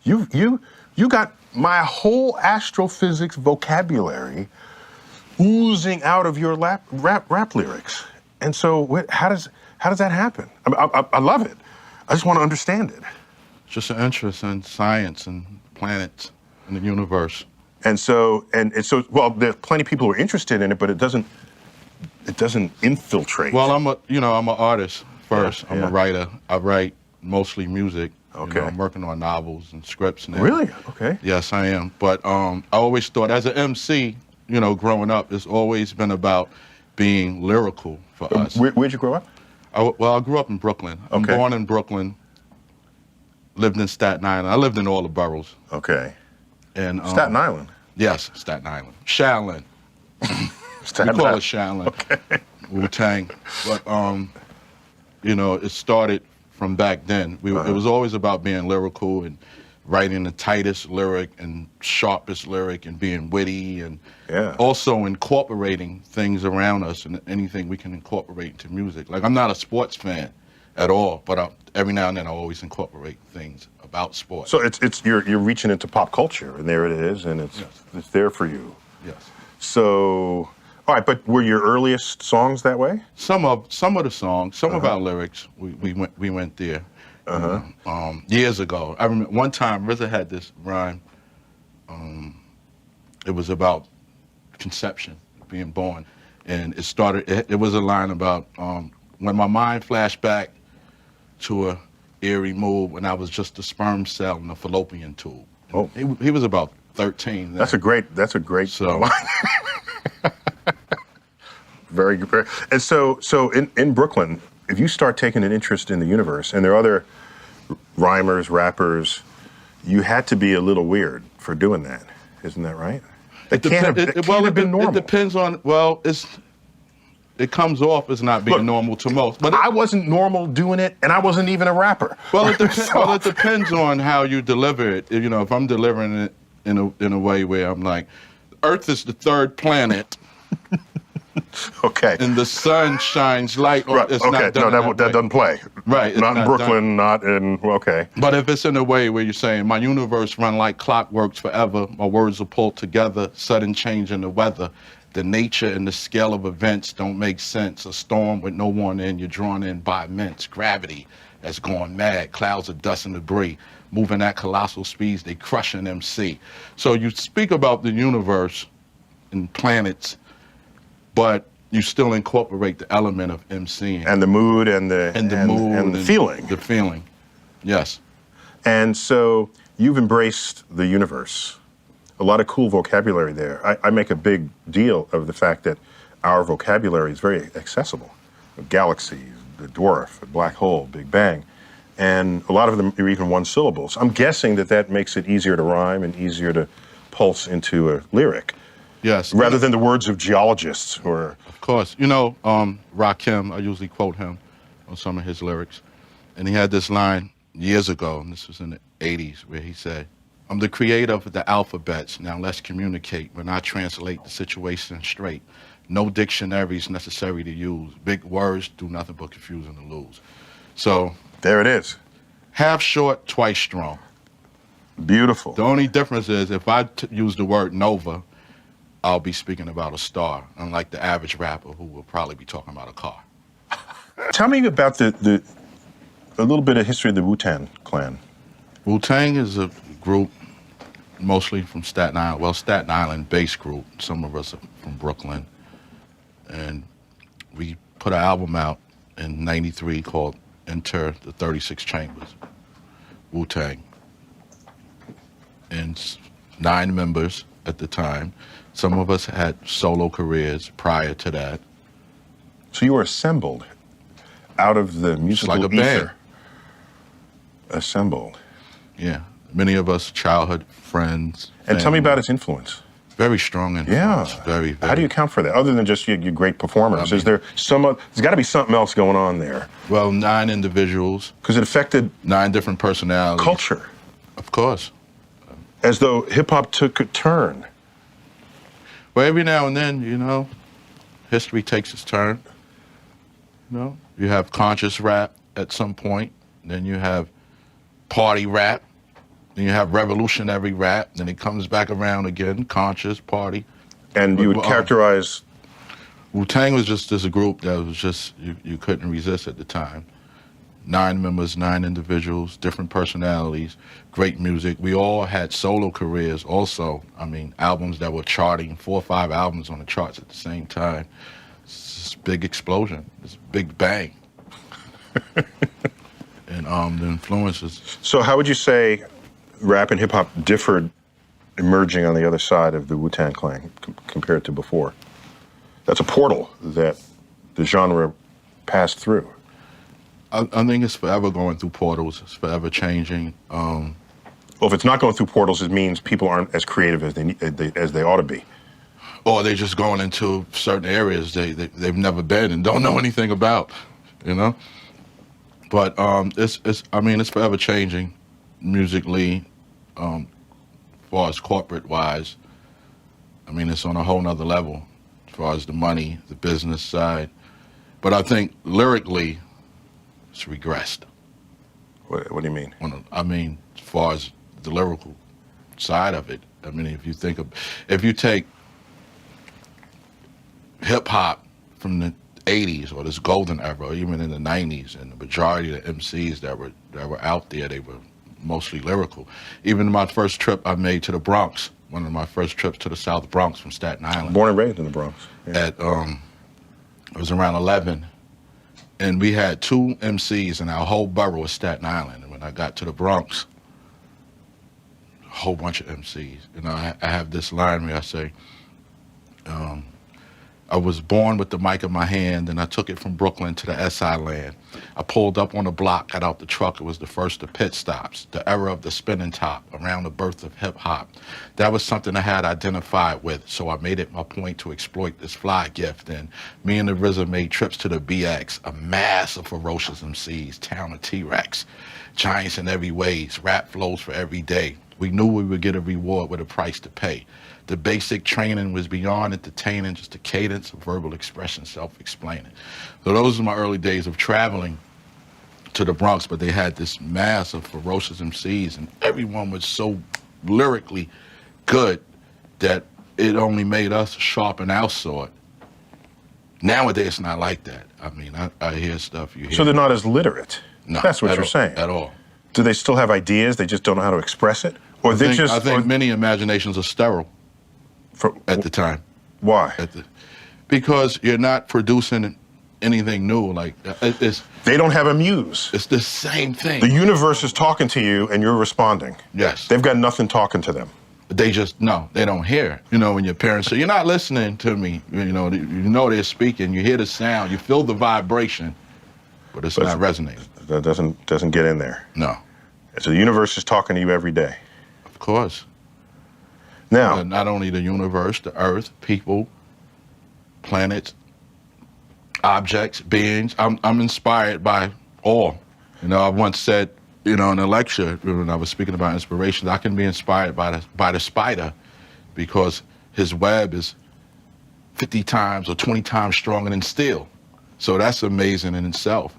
You got my whole astrophysics vocabulary oozing out of your rap lyrics. And so how does that happen? I love it. I just want to understand it. Just an interest in science and planets and the universe. And so well, there's plenty of people who are interested in it, but it doesn't infiltrate. Well, I'm an artist first. Yeah, I'm a writer. I write mostly music. Okay. I'm working on novels and scripts now. Really? Okay. Yes, I am. But I always thought, as an MC, growing up, it's always been about being lyrical for us. Where'd you grow up? I grew up in Brooklyn. I'm born in Brooklyn. Lived in Staten Island. I lived in all the boroughs. Okay. And Staten Island? Yes, Staten Island. Shaolin. Staten We call Island. it Shaolin. Okay. Wu-Tang. But, it started from back then. It was always about being lyrical and writing the tightest lyric and sharpest lyric and being witty and also incorporating things around us and anything we can incorporate into music. Like, I'm not a sports fan at all, but every now and then I always incorporate things about sports. So you're reaching into pop culture, and there it is, and it's there for you. Yes. So, all right, but were your earliest songs that way? Some of the songs, some of our lyrics, we went there. Years ago. I remember one time RZA had this rhyme. It was about conception, being born, and it was a line about when my mind flashed back to a eerie mood when I was just a sperm cell in a fallopian tube. Oh, he was about 13 then. That's a great so. line. Very good. And so in Brooklyn, if you start taking an interest in the universe, and there are other rhymers, rappers, you had to be a little weird for doing that. Isn't that right? It can't have been normal. It depends on, it comes off as not being normal to most. But I wasn't normal doing it, and I wasn't even a rapper. Well, it depends on how you deliver it. If I'm delivering it in a way where I'm like, Earth is the third planet. Okay. And the sun shines light. Right. It's okay. Not done that doesn't play. Right. Not in Brooklyn. Not in. Okay. But if it's in a way where you're saying my universe run like clockworks forever, my words are pulled together, sudden change in the weather, the nature and the scale of events don't make sense. A storm with no one in, you're drawn in by immense gravity that's going mad. Clouds of dust and debris moving at colossal speeds. They crush an MC. So you speak about the universe and planets, but you still incorporate the element of MCing. And the mood and the feeling. The feeling, yes. And so you've embraced the universe. A lot of cool vocabulary there. I make a big deal of the fact that our vocabulary is very accessible. Galaxies, the dwarf, the black hole, Big Bang. And a lot of them are even one syllables. I'm guessing that makes it easier to rhyme and easier to pulse into a lyric. Yes. Rather than the words of geologists or... Of course. Rakim, I usually quote him on some of his lyrics. And he had this line years ago, and this was in the 80s, where he said, I'm the creator of the alphabets, now let's communicate when I translate the situation straight. No dictionaries necessary to use. Big words do nothing but confuse and lose. So... There it is. Half short, twice strong. Beautiful. The only difference is if I use the word nova, I'll be speaking about a star, unlike the average rapper who will probably be talking about a car. Tell me about a little bit of history of the Wu-Tang Clan. Wu-Tang is a group mostly from Staten Island, Staten Island-based group. Some of us are from Brooklyn. And we put an album out in '93 called Enter the 36 Chambers, Wu-Tang. And 9 members at the time. Some of us had solo careers prior to that. So you were assembled out of the musical like a ether. band. Assembled. Yeah. Many of us childhood friends. And tell me about its influence. Very strong influence. Yeah. Very, very. How do you account for that? Other than just your great performers, is there there's got to be something else going on there? Well, 9 individuals. Because it affected 9 different personalities. Culture. Of course. As though hip-hop took a turn. Well, every now and then, history takes its turn. You have conscious rap at some point. Then you have party rap. Then you have revolutionary rap. Then it comes back around again, conscious, party. And you would characterize... Wu-Tang was just this group that was just, you couldn't resist at the time. 9 members, 9 individuals, different personalities, great music. We all had solo careers also. I mean, albums that were charting, 4 or 5 albums on the charts at the same time. It's this big explosion, this big bang. And the influences. So how would you say rap and hip hop differed emerging on the other side of the Wu-Tang Clan compared to before? That's a portal that the genre passed through. I think it's forever going through portals. It's forever changing. Well, if it's not going through portals, it means people aren't as creative as they ought to be. Or they're just going into certain areas they've never been and don't know anything about, you know? But it's forever changing musically, as far as corporate-wise. I mean, it's on a whole nother level as far as the money, the business side. But I think lyrically, it's regressed. What do you mean? As far as the lyrical side of it, I mean, if you take hip hop from the 80s or this golden era, or even in the 90s, and the majority of the MCs that were out there, they were mostly lyrical. Even my first trip I made to the Bronx, one of my first trips to the South Bronx from Staten Island. Born and raised in the Bronx. Yeah. I was around 11. And we had 2 MCs in our whole borough of Staten Island. And when I got to the Bronx, a whole bunch of MCs. You know, I have this line where I say, I was born with the mic in my hand, and I took it from Brooklyn to the SI land. I pulled up on the block, got out the truck. It was the first of pit stops, the era of the spinning top, around the birth of hip hop. That was something I had identified with, so I made it my point to exploit this fly gift. And me and the RZA made trips to the BX, a mass of ferocious MCs, town of T-Rex, giants in every ways, rap flows for every day. We knew we would get a reward with a price to pay. The basic training was beyond entertaining, just a cadence of verbal expression, self-explaining. So those are my early days of traveling to the Bronx, but they had this mass of ferocious MCs, and everyone was so lyrically good that it only made us sharpen our sword. Nowadays, it's not like that. I mean, I hear stuff you hear. So they're not as literate? No. That's what you're saying? At all. Do they still have ideas, they just don't know how to express it? Or I think many imaginations are sterile at the time. Why? Because you're not producing anything new. Like, they don't have a muse. It's the same thing. The universe is talking to you and you're responding. Yes. They've got nothing talking to them. They just, no, they don't hear. You know, when your parents say, you're not listening to me, you know they're speaking, you hear the sound, you feel the vibration, but it's not resonating. That doesn't get in there. No. So the universe is talking to you every day. Of course. Now, not only the universe, the earth, people, planets, objects, beings. I'm inspired by all. You know, I once said, in a lecture when I was speaking about inspiration, I can be inspired by the spider because his web is 50 times or 20 times stronger than steel. So that's amazing in itself,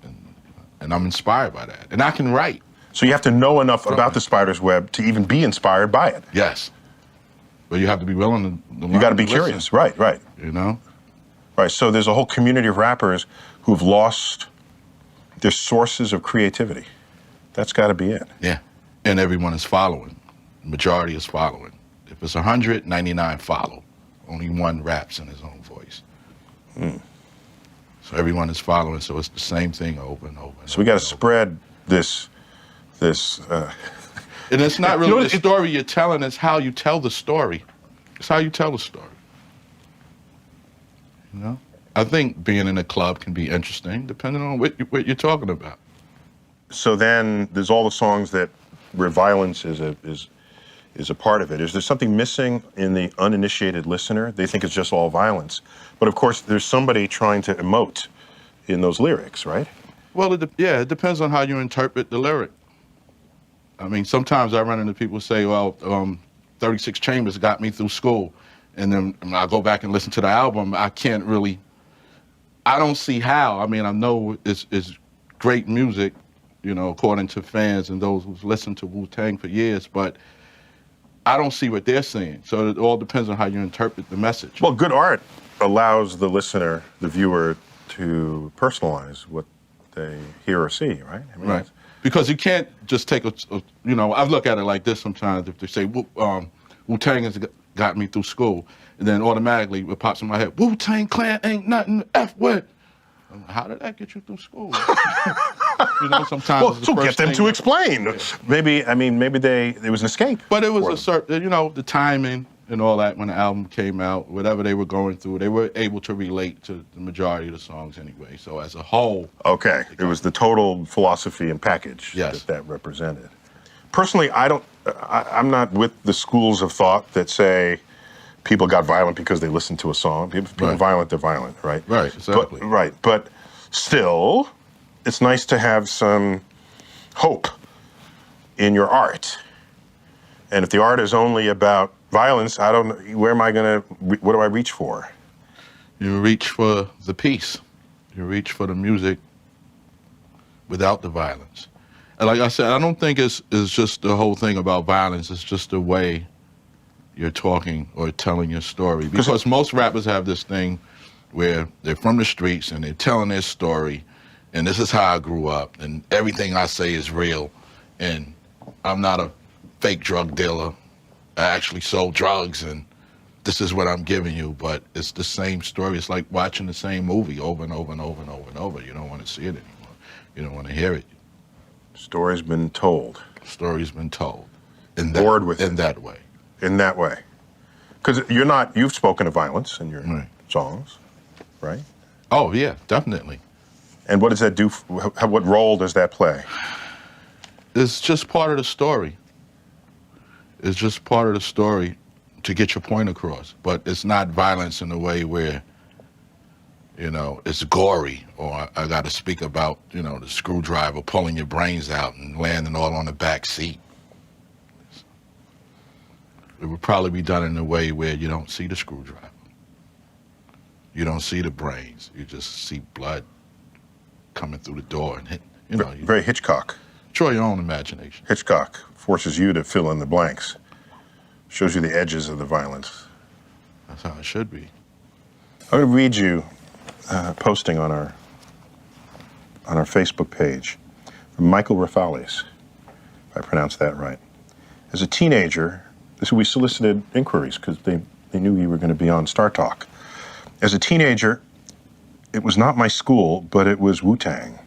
and I'm inspired by that. And I can write. So you have to know enough about the spider's web to even be inspired by it. Yes. But you have to be willing to learn. You got to be curious. Right. You know? Right. So there's a whole community of rappers who've lost their sources of creativity. That's got to be it. Yeah. And everyone is following. The majority is following. If it's 100, 99 follow. Only one raps in his own voice. So everyone is following, so it's the same thing over and over. So we got to spread this. And it's not really the story you're telling, it's how you tell the story. It's how you tell the story. You know? I think being in a club can be interesting, depending on what you're talking about. So then there's all the songs where violence is a part of it. Is there something missing in the uninitiated listener? They think it's just all violence. But of course, there's somebody trying to emote in those lyrics, right? Well, it depends on how you interpret the lyric. I mean, sometimes I run into people who say, well, 36 Chambers got me through school. And then when I go back and listen to the album, I don't see how. I mean, I know it's great music, according to fans and those who've listened to Wu-Tang for years, but I don't see what they're seeing. So it all depends on how you interpret the message. Well, good art allows the listener, the viewer, to personalize what they hear or see, right? I mean, Right. Because you can't just take I look at it like this sometimes. If they say Wu-Tang has got me through school, and then automatically it pops in my head, Wu-Tang Clan ain't nothing to F with. How did that get you through school? Sometimes. Well, so get them to explain. Yeah. Maybe it was an escape. But it was a certain, the timing and all that when the album came out, whatever they were going through, they were able to relate to the majority of the songs anyway. So as a whole. Okay, it was the total philosophy and package that represented. Personally, I'm not with the schools of thought that say people got violent because they listened to a song. People violent, they're violent, right? Right, exactly. But still, it's nice to have some hope in your art. And if the art is only about violence, I don't know, what do I reach for? You reach for the peace. You reach for the music without the violence. And like I said, I don't think it's just the whole thing about violence. It's just the way you're talking or telling your story. Because most rappers have this thing where they're from the streets and they're telling their story, and this is how I grew up, and everything I say is real, and I'm not a fake drug dealer. I actually sold drugs, and this is what I'm giving you. But it's the same story. It's like watching the same movie over and over and over and over and over. You don't want to see it anymore. You don't want to hear it. Story's been told. Story's been told. In that way. In that way. Because you've spoken of violence in your songs, right? Oh, yeah, definitely. And what does that do? What role does that play? It's just part of the story. It's just part of the story to get your point across. But it's not violence in a way where, it's gory, or I got to speak about, the screwdriver pulling your brains out and landing all on the back seat. It would probably be done in a way where you don't see the screwdriver. You don't see the brains. You just see blood coming through the door and hit, Very Hitchcock. Draw your own imagination. Hitchcock forces you to fill in the blanks. Shows you the edges of the violence. That's how it should be. I'm going to read you a posting on our Facebook page from Michael Rafales, if I pronounced that right. As a teenager, we solicited inquiries because they knew you were going to be on Star Talk. As a teenager, it was not my school, but it was Wu-Tang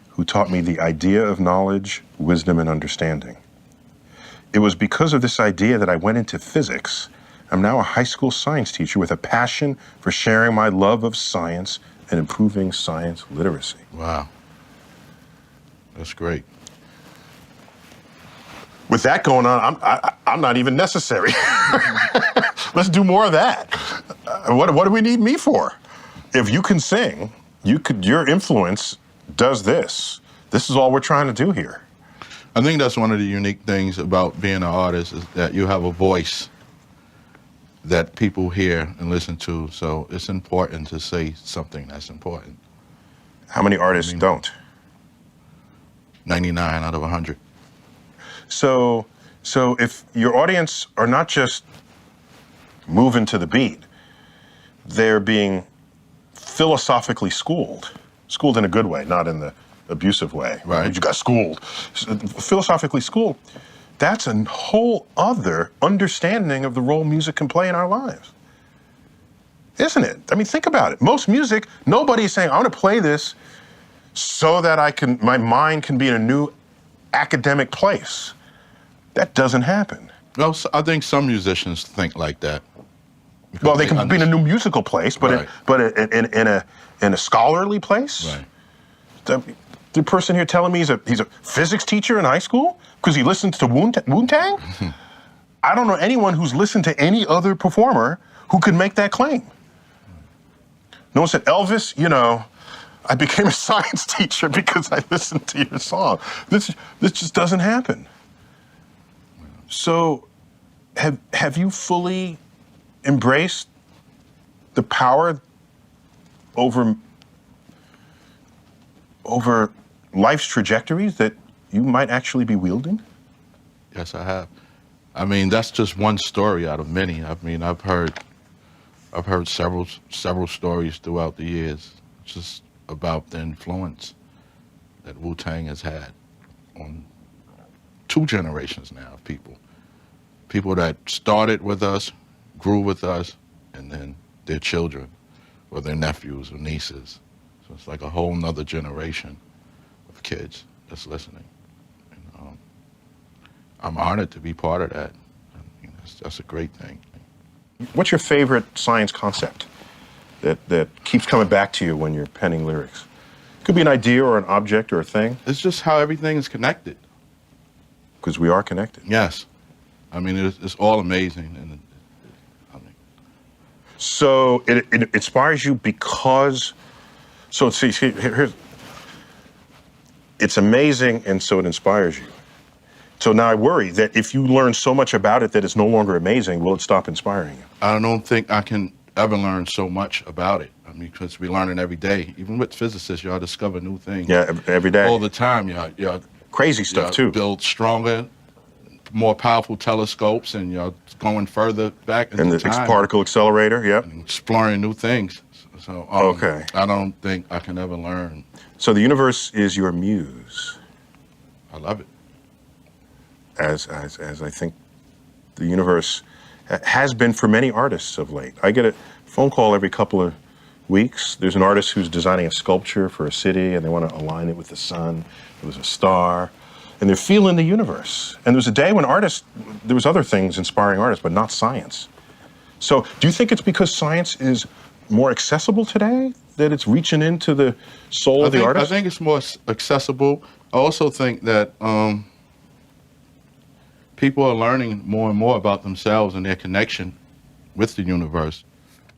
who taught me the idea of knowledge, wisdom, and understanding. It was because of this idea that I went into physics. I'm now a high school science teacher with a passion for sharing my love of science and improving science literacy. Wow. That's great. With that going on, I'm not even necessary. Let's do more of that. What do we need me for? If you can sing, your influence does this. This is all we're trying to do here. I think that's one of the unique things about being an artist is that you have a voice that people hear and listen to. So it's important to say something that's important. How many artists don't? 99 out of 100. So if your audience are not just moving to the beat, they're being philosophically schooled in a good way, not in the abusive way. Right. You got schooled. Philosophically schooled. That's a whole other understanding of the role music can play in our lives. Isn't it? I mean, think about it. Most music, nobody's saying, I want to play this so that my mind can be in a new academic place. That doesn't happen. Well, I think some musicians think like that. Well, they can be in a new musical place, but in a scholarly place. Right. The person here telling me he's a physics teacher in high school because he listens to Wu-Tang? I don't know anyone who's listened to any other performer who could make that claim. No one said, Elvis, I became a science teacher because I listened to your song. This just doesn't happen. So have you fully embraced the power over life's tragectories that you might actually be wielding? Yes, I have. I mean, that's just one story out of many. I mean, I've heard several stories throughout the years, just about the influence that Wu-Tang has had on 2 generations now of people. People that started with us, grew with us, and then their children or their nephews or nieces. So it's like a whole nother generation of kids that's listening. And, I'm honored to be part of that. I mean, that's a great thing. What's your favorite science concept that keeps coming back to you when you're penning lyrics? Could be an idea or an object or a thing. It's just how everything is connected. Because we are connected. Yes. I mean, it's all amazing. And I mean, so it inspires you because, so see, here's, it's amazing and so it inspires you. So now I worry that if you learn so much about it that it's no longer amazing, will it stop inspiring you? I don't think I can ever learn so much about it. I mean, because we learn it every day. Even with physicists, y'all discover new things. Yeah, every day. All the time, y'all Crazy stuff too. Build stronger, more powerful telescopes, and you're going further back into And the time. particle accelerator, yep. And exploring new things. So Okay. I don't think I can ever learn. So the universe is your muse, I love it. as I think the universe has been for many artists of late. I get a phone call every couple of weeks. There's an artist who's designing a sculpture for a city, and they want to align it with the sun. It was a star. And they're feeling the universe. And there was a day when there was other things inspiring artists, but not science. So do you think it's because science is more accessible today, that it's reaching into the soul of the artist? I think it's more accessible. I also think that people are learning more and more about themselves and their connection with the universe.